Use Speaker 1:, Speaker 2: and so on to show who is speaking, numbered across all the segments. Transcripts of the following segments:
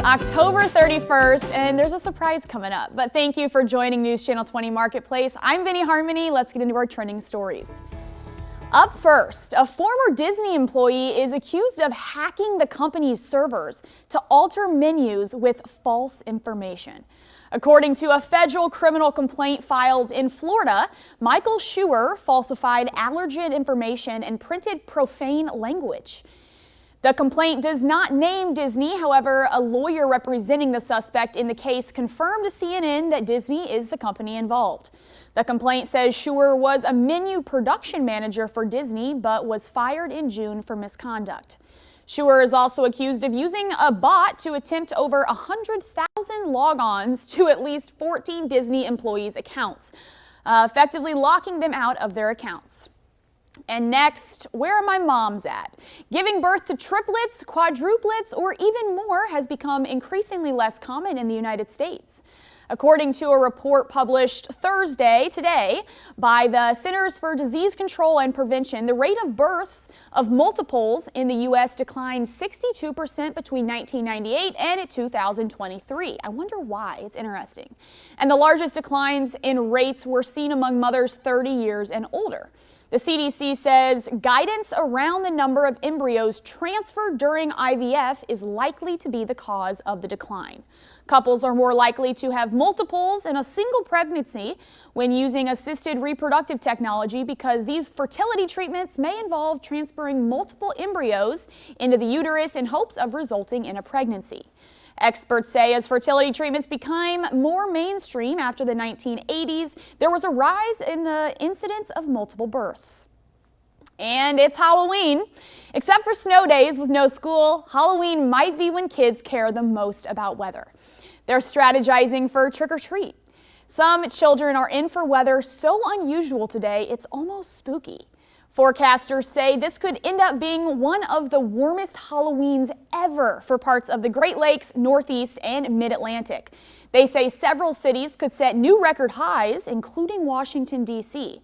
Speaker 1: October 31st, and there's a surprise coming up. But thank you for joining News Channel 20 Marketplace. I'm Beni Harmony. Let's get into our trending stories. Up first, a former Disney employee is accused of hacking the company's servers to alter menus with false information. According to a federal criminal complaint filed in Florida, Michael Schuer falsified allergen information and printed profane language. The complaint does not name Disney. However, a lawyer representing the suspect in the case confirmed to CNN that Disney is the company involved. The complaint says Schuer was a menu production manager for Disney, but was fired in June for misconduct. Schuer is also accused of using a bot to attempt over 100,000 logons to at least 14 Disney employees' accounts, effectively locking them out of their accounts. And next, where are my moms at? Giving birth to triplets, quadruplets, or even more has become increasingly less common in the United States. According to a report published today, by the Centers for Disease Control and Prevention, the rate of births of multiples in the U.S. declined 62% between 1998 and 2023. I wonder why. It's interesting. And the largest declines in rates were seen among mothers 30 years and older. The CDC says guidance around the number of embryos transferred during IVF is likely to be the cause of the decline. Couples are more likely to have multiples in a single pregnancy when using assisted reproductive technology because these fertility treatments may involve transferring multiple embryos into the uterus in hopes of resulting in a pregnancy. Experts say as fertility treatments became more mainstream after the 1980s, there was a rise in the incidence of multiple births. And it's Halloween. Except for snow days with no school, Halloween might be when kids care the most about weather. They're strategizing for trick-or-treat. Some children are in for weather so unusual today, it's almost spooky. Forecasters say this could end up being one of the warmest Halloweens ever for parts of the Great Lakes, Northeast, and Mid-Atlantic. They say several cities could set new record highs, including Washington, D.C.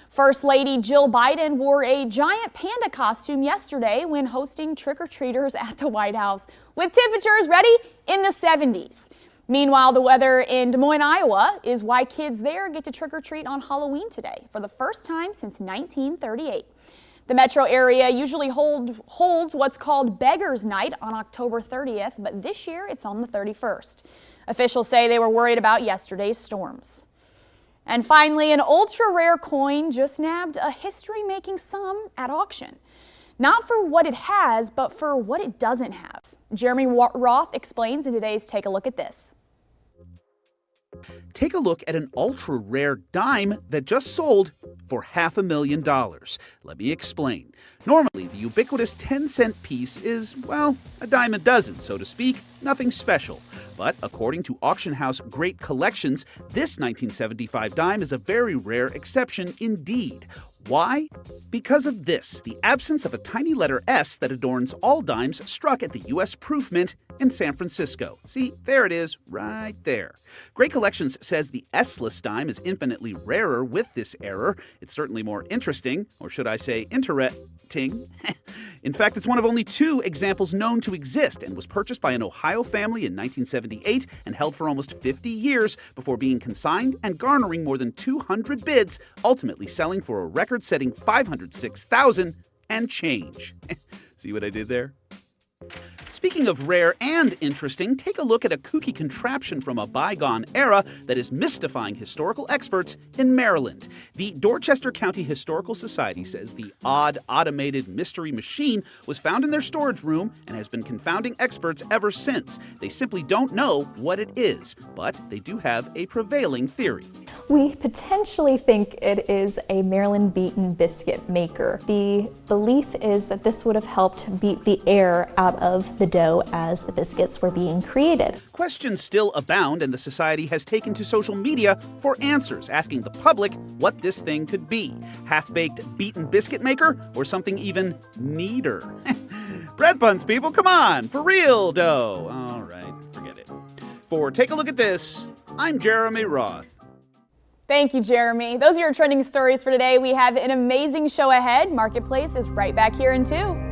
Speaker 1: First Lady Jill Biden wore a giant panda costume yesterday when hosting trick-or-treaters at the White House, with temperatures ready in the 70s. Meanwhile, the weather in Des Moines, Iowa is why kids there get to trick-or-treat on Halloween today for the first time since 1938. The metro area usually holds what's called Beggar's Night on October 30th, but this year it's on the 31st. Officials say they were worried about yesterday's storms. And finally, an ultra-rare coin just nabbed a history-making sum at auction. Not for what it has, but for what it doesn't have. Jeremy Roth explains in today's Take a Look at This.
Speaker 2: Take a look at an ultra-rare dime that just sold for $500,000. Let me explain. Normally, the ubiquitous 10-cent piece is, well, a dime a dozen, so to speak, nothing special. But according to auction house Great Collections, this 1975 dime is a very rare exception indeed. Why? Because of this, the absence of a tiny letter S that adorns all dimes struck at the U.S. Proof Mint in San Francisco. See, there it is, right there. Great Collections says the S-less dime is infinitely rarer with this error. It's certainly more interesting, or should I say interesting. In fact, it's one of only 2 examples known to exist and was purchased by an Ohio family in 1978 and held for almost 50 years before being consigned and garnering more than 200 bids, ultimately selling for a record-setting $506,000 and change. See what I did there? Speaking of rare and interesting, take a look at a kooky contraption from a bygone era that is mystifying historical experts in Maryland. The Dorchester County Historical Society says the odd automated mystery machine was found in their storage room and has been confounding experts ever since. They simply don't know what it is, but they do have a prevailing theory.
Speaker 3: We potentially think it is a Maryland beaten biscuit maker. The belief is that this would have helped beat the air out of the dough as the biscuits were being created.
Speaker 2: Questions still abound, and the Society has taken to social media for answers, asking the public what this thing could be. Half-baked beaten biscuit maker, or something even neater? Bread puns, people, come on, for real dough. All right, forget it. For Take a Look at This, I'm Jeremy Roth.
Speaker 1: Thank you, Jeremy. Those are your trending stories for today. We have an amazing show ahead. Marketplace is right back here in 2.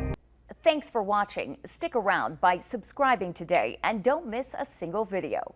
Speaker 4: Thanks for watching. Stick around by subscribing today and don't miss a single video.